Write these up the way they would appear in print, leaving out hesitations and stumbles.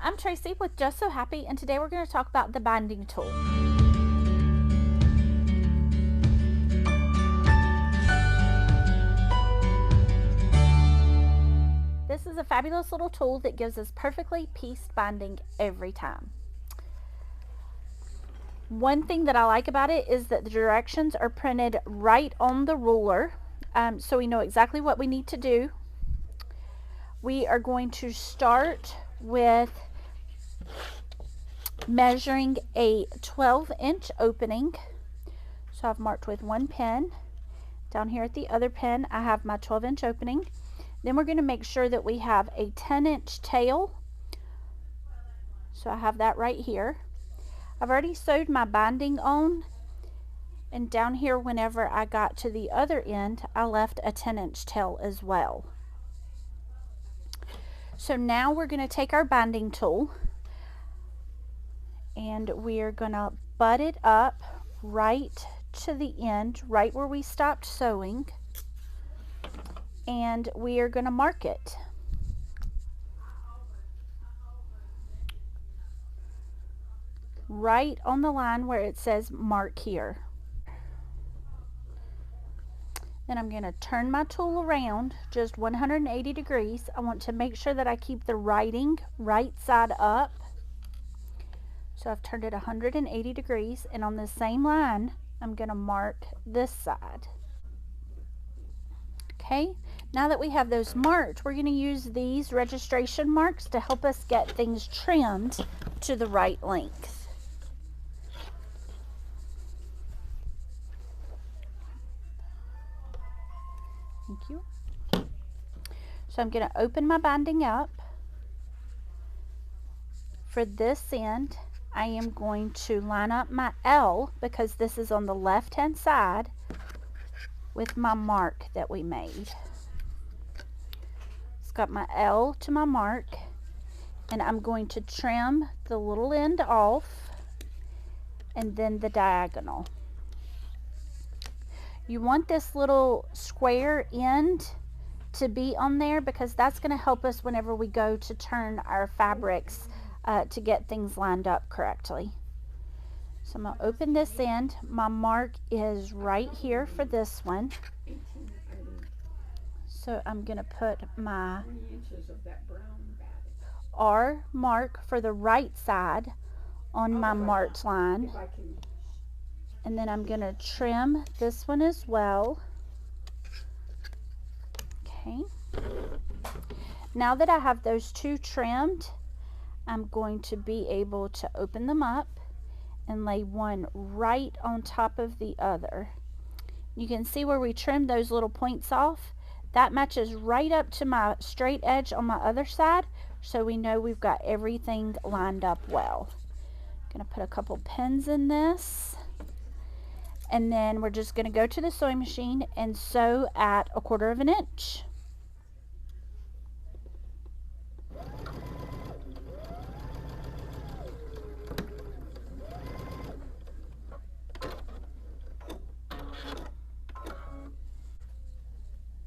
I'm Tracy with Just So Happy, and today we're going to talk about the binding tool. This is a fabulous little tool that gives us perfectly pieced binding every time. One thing that I like about it is that the directions are printed right on the ruler, so we know exactly what we need to do. We are going to start with measuring a 12-inch opening. So I've marked with one pin. Down here at the other pin I have my 12-inch opening. Then we're going to make sure that we have a 10-inch tail. So I have that right here. I've already sewed my binding on, and down here whenever I got to the other end I left a 10-inch tail as well. So now we're going to take our binding tool and we're going to butt it up right to the end, right where we stopped sewing, and we are going to mark it. Right on the line where it says mark here. Then I'm going to turn my tool around just 180 degrees. I want to make sure that I keep the writing right side up. So I've turned it 180 degrees, and on the same line I'm going to mark this side. Okay, now that we have those marked, we're going to use these registration marks to help us get things trimmed to the right length. Thank you. So I'm going to open my binding up. For this end, I am going to line up my L, because this is on the left hand side, with my mark that we made. It's got my L to my mark, and I'm going to trim the little end off and then the diagonal. You want this little square end to be on there because that's going to help us whenever we go to turn our fabrics to get things lined up correctly. So I'm going to open this end. My mark is right here for this one. So I'm going to put my R mark for the right side on my marked line. And then I'm going to trim this one as well. Okay. Now that I have those two trimmed, I'm going to be able to open them up and lay one right on top of the other. You can see where we trimmed those little points off. That matches right up to my straight edge on my other side, so we know we've got everything lined up well. I'm going to put a couple pins in this, and then we're just going to go to the sewing machine and sew at 1/4 inch.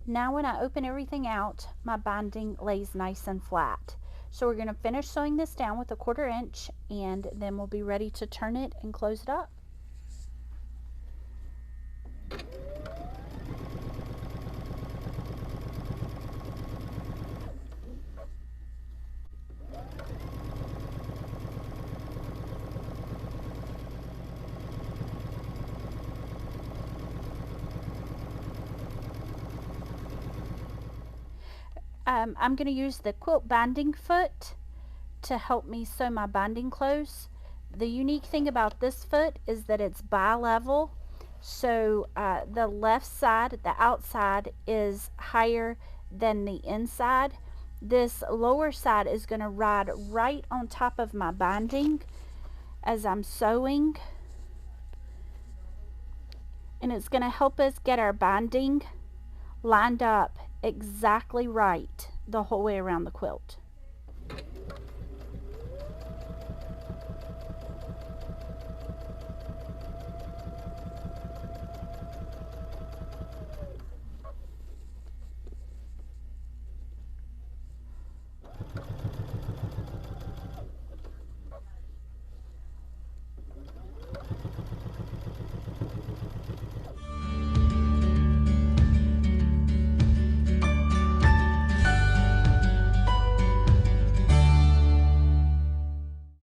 Now when I open everything out, my binding lays nice and flat. So we're going to finish sewing this down with 1/4 inch, and then we'll be ready to turn it and close it up. I'm going to use the Quilt Binding Foot to help me sew my binding close. The unique thing about this foot is that it's bi-level, so the left side, the outside, is higher than the inside. This lower side is going to ride right on top of my binding as I'm sewing, and it's going to help us get our binding lined up exactly right the whole way around the quilt.